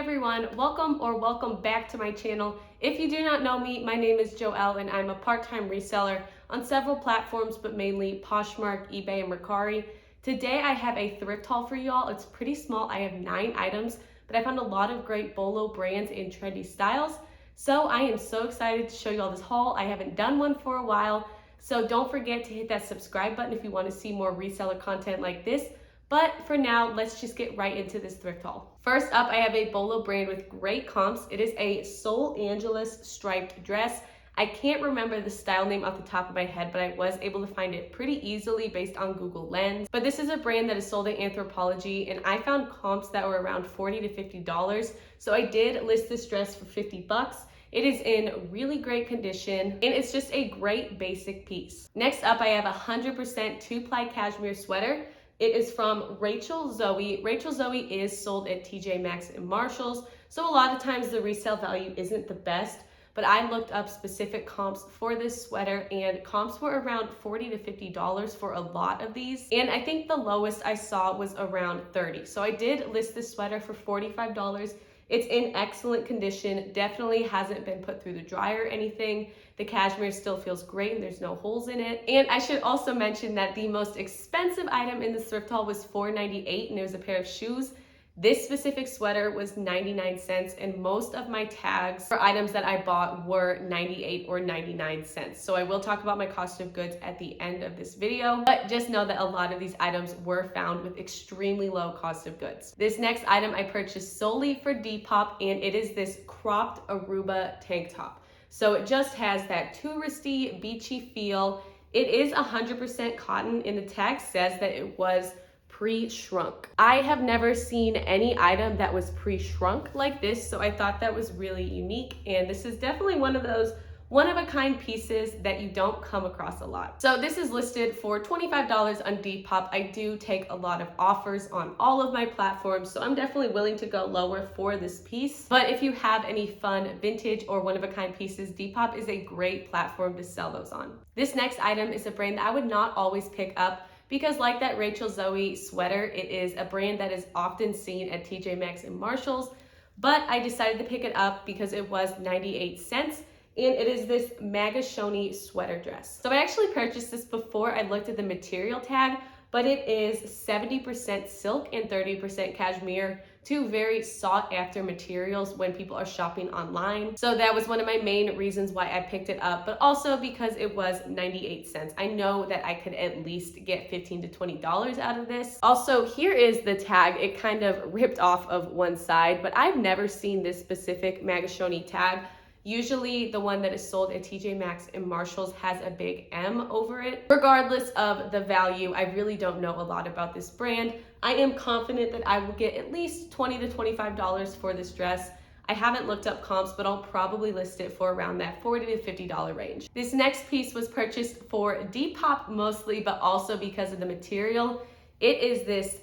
everyone, welcome back to my channel. If you do not know me, my name is Joelle and I'm a part-time reseller on several platforms, but mainly Poshmark, eBay, and Mercari. Today I have a thrift haul for y'all. It's pretty small. I have 9 items, but I found a lot of great BOLO brands and trendy styles. So I am so excited to show you all this haul. I haven't done one for a while, so don't forget to hit that subscribe button if you want to see more reseller content like this. But for now, let's just get right into this thrift haul. First up, I have a BOLO brand with great comps. It is a Sol Angeles striped dress. I can't remember the style name off the top of my head, but I was able to find it pretty easily based on Google Lens. But this is a brand that is sold at Anthropologie, and I found comps that were around $40 to $50. So I did list this dress for 50 bucks. It is in really great condition, and it's just a great basic piece. Next up, I have a 100% 2-ply cashmere sweater. It is from Rachel Zoe. Rachel Zoe is sold at TJ Maxx and Marshalls, so a lot of times the resale value isn't the best, but I looked up specific comps for this sweater, and comps were around $40 to $50 for a lot of these, and I think the lowest I saw was around $30. So I did list this sweater for $45. It's in excellent condition, definitely hasn't been put through the dryer or anything. The cashmere still feels great and there's no holes in it. And I should also mention that the most expensive item in this thrift haul was $4.98, and it was a pair of shoes. This specific sweater was 99 cents, and most of my tags for items that I bought were 98 or 99 cents. So I will talk about my cost of goods at the end of this video, but just know that a lot of these items were found with extremely low cost of goods. This next item I purchased solely for Depop, and it is this cropped Aruba tank top. So it just has that touristy, beachy feel. It is 100% cotton, and the tag says that it was pre-shrunk. I have never seen any item that was pre-shrunk like this, so I thought that was really unique, and this is definitely one of those one-of-a-kind pieces that you don't come across a lot. So this is listed for $25 on Depop. I do take a lot of offers on all of my platforms, so I'm definitely willing to go lower for this piece. But if you have any fun vintage or one-of-a-kind pieces, Depop is a great platform to sell those on. This next item is a brand that I would not always pick up, because like that Rachel Zoe sweater, it is a brand that is often seen at TJ Maxx and Marshalls, but I decided to pick it up because it was 98 cents, and it is this Magashoni sweater dress. So I actually purchased this before I looked at the material tag, but it is 70% silk and 30% cashmere, two very sought after materials when people are shopping online. So that was one of my main reasons why I picked it up, but also because it was 98 cents. I know that I could at least get $15 to $20 out of this. Also, here is the tag. It kind of ripped off of one side, but I've never seen this specific Magashoni tag. Usually the one that is sold at TJ Maxx and Marshalls has a big M over it. Regardless of the value, I really don't know a lot about this brand. I am confident that I will get at least $20 to $25 for this dress. I haven't looked up comps, but I'll probably list it for around that $40 to $50 range. This next piece was purchased for Depop mostly, but also because of the material. It is this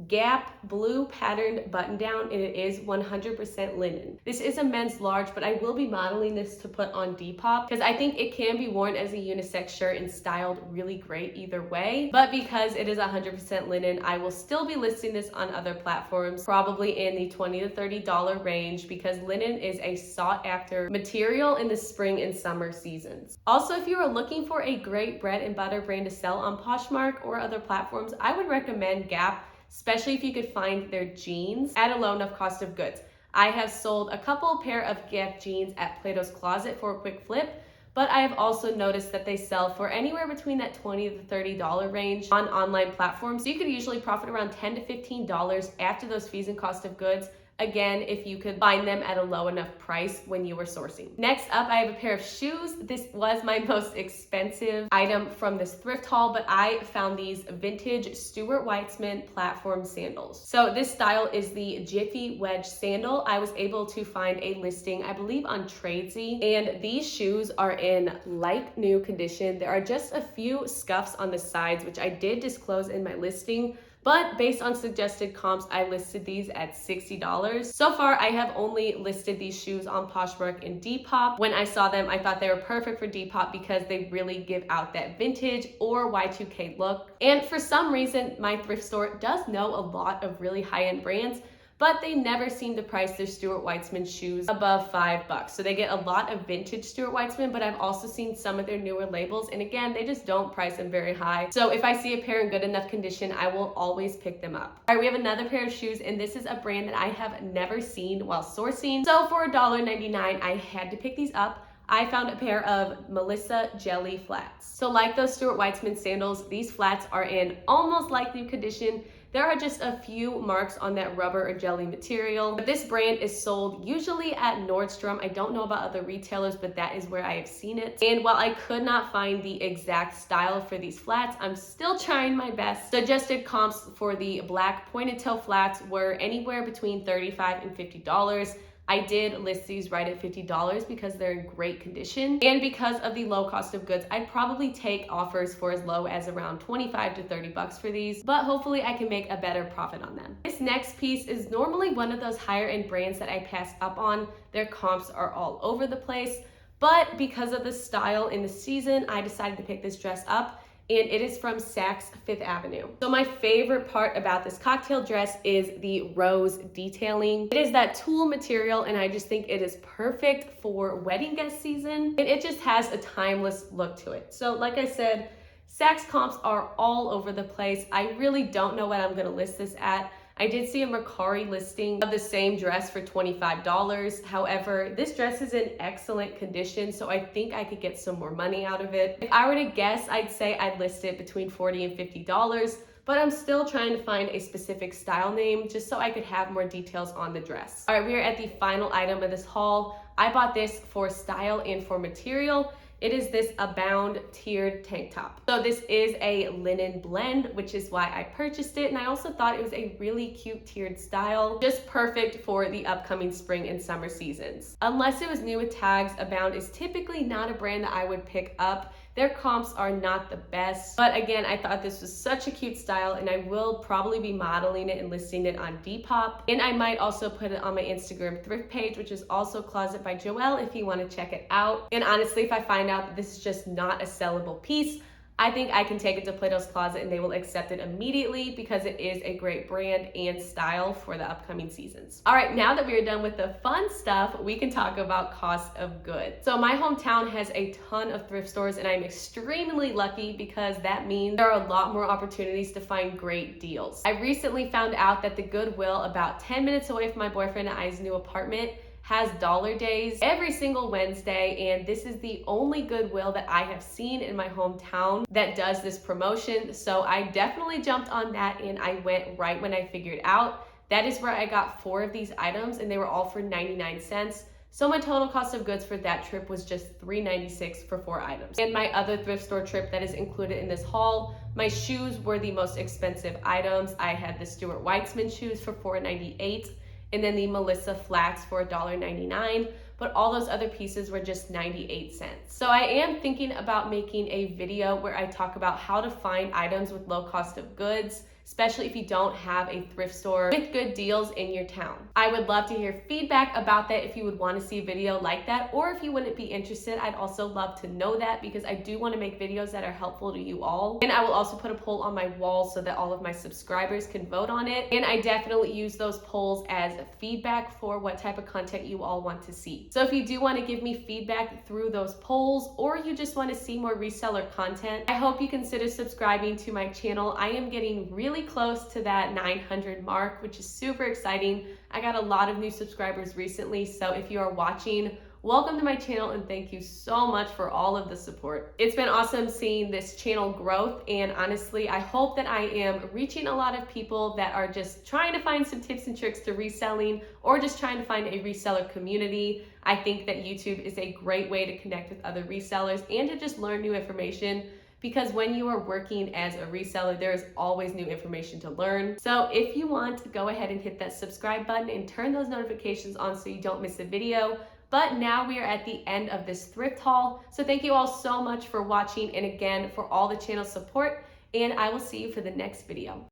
Gap blue patterned button down, and it is 100% linen. This is a men's large, but I will be modeling this to put on Depop because I think it can be worn as a unisex shirt and styled really great either way. But because it is 100% linen, I will still be listing this on other platforms, probably in the $20 to $30 range, because linen is a sought after material in the spring and summer seasons. Also, if you are looking for a great bread and butter brand to sell on Poshmark or other platforms, I would recommend Gap, especially if you could find their jeans at a low enough cost of goods. I have sold a couple pair of Gap jeans at Plato's Closet for a quick flip, but I have also noticed that they sell for anywhere between that $20 to $30 range on online platforms. So you could usually profit around $10 to $15 after those fees and cost of goods. Again, if you could find them at a low enough price when you were sourcing. Next up, I have a pair of shoes. This was my most expensive item from this thrift haul, but I found these vintage Stuart Weitzman platform sandals. So this style is the Jiffy Wedge sandal. I was able to find a listing, I believe on Tradesy, and these shoes are in like new condition. There are just a few scuffs on the sides, which I did disclose in my listing, but based on suggested comps, I listed these at $60. So far, I have only listed these shoes on Poshmark and Depop. When I saw them, I thought they were perfect for Depop because they really give out that vintage or Y2K look. And for some reason, my thrift store does know a lot of really high-end brands, but they never seem to price their Stuart Weitzman shoes above $5. So they get a lot of vintage Stuart Weitzman, but I've also seen some of their newer labels, and again, they just don't price them very high. So if I see a pair in good enough condition, I will always pick them up. All right, we have another pair of shoes, and this is a brand that I have never seen while sourcing. So for $1.99, I had to pick these up. I found a pair of Melissa Jelly flats. So like those Stuart Weitzman sandals, these flats are in almost like new condition. There are just a few marks on that rubber or jelly material. But this brand is sold usually at Nordstrom. I don't know about other retailers, but that is where I have seen it. And while I could not find the exact style for these flats, I'm still trying my best. Suggested comps for the black pointed toe flats were anywhere between $35 and $50. I did list these right at $50 because they're in great condition. And because of the low cost of goods, I'd probably take offers for as low as around $25 to $30 for these, but hopefully I can make a better profit on them. This next piece is normally one of those higher end brands that I pass up on. Their comps are all over the place, but because of the style in the season, I decided to pick this dress up. And it is from Saks Fifth Avenue. So my favorite part about this cocktail dress is the rose detailing. It is that tulle material, and I just think it is perfect for wedding guest season. And it just has a timeless look to it. So like I said, Saks comps are all over the place. I really don't know what I'm gonna list this at. I did see a Mercari listing of the same dress for $25. However, this dress is in excellent condition, so I think I could get some more money out of it. If I were to guess, I'd say I'd list it between $40 and $50, but I'm still trying to find a specific style name just so I could have more details on the dress. All right, we are at the final item of this haul. I bought this for style and for material. It is this Abound tiered tank top. So this is a linen blend, which is why I purchased it. And I also thought it was a really cute tiered style, just perfect for the upcoming spring and summer seasons. Unless it was new with tags, Abound is typically not a brand that I would pick up. Their comps are not the best, but again, I thought this was such a cute style, and I will probably be modeling it and listing it on Depop. And I might also put it on my Instagram thrift page, which is also Closet by Joelle, if you want to check it out. And honestly, if I find out that this is just not a sellable piece, I think I can take it to Plato's Closet and they will accept it immediately because it is a great brand and style for the upcoming seasons. All right, now that we are done with the fun stuff, we can talk about cost of goods. So my hometown has a ton of thrift stores, and I'm extremely lucky because that means there are a lot more opportunities to find great deals. I recently found out that the Goodwill about 10 minutes away from my boyfriend and I's new apartment has dollar days every single Wednesday, and this is the only Goodwill that I have seen in my hometown that does this promotion. So I definitely jumped on that, and I went right when I figured out. That is where I got 4 of these items, and they were all for 99 cents. So my total cost of goods for that trip was just $3.96 for 4 items. And my other thrift store trip that is included in this haul, my shoes were the most expensive items. I had the Stuart Weitzman shoes for $4.98. and then the Melissa flats for $1.99, but all those other pieces were just 98 cents. So I am thinking about making a video where I talk about how to find items with low cost of goods, especially if you don't have a thrift store with good deals in your town. I would love to hear feedback about that if you would want to see a video like that, or if you wouldn't be interested, I'd also love to know that because I do want to make videos that are helpful to you all. And I will also put a poll on my wall so that all of my subscribers can vote on it. And I definitely use those polls as feedback for what type of content you all want to see. So if you do want to give me feedback through those polls, or you just want to see more reseller content, I hope you consider subscribing to my channel. I am getting really close to that 900 mark, which is super exciting. I got a lot of new subscribers recently, so if you are watching, welcome to my channel and thank you so much for all of the support. It's been awesome seeing this channel growth, and honestly, I hope that I am reaching a lot of people that are just trying to find some tips and tricks to reselling, or just trying to find a reseller community. I think that YouTube is a great way to connect with other resellers and to just learn new information, because when you are working as a reseller, there is always new information to learn. So if you want, go ahead and hit that subscribe button and turn those notifications on so you don't miss a video. But now we are at the end of this thrift haul. So thank you all so much for watching, and again, for all the channel support, and I will see you for the next video.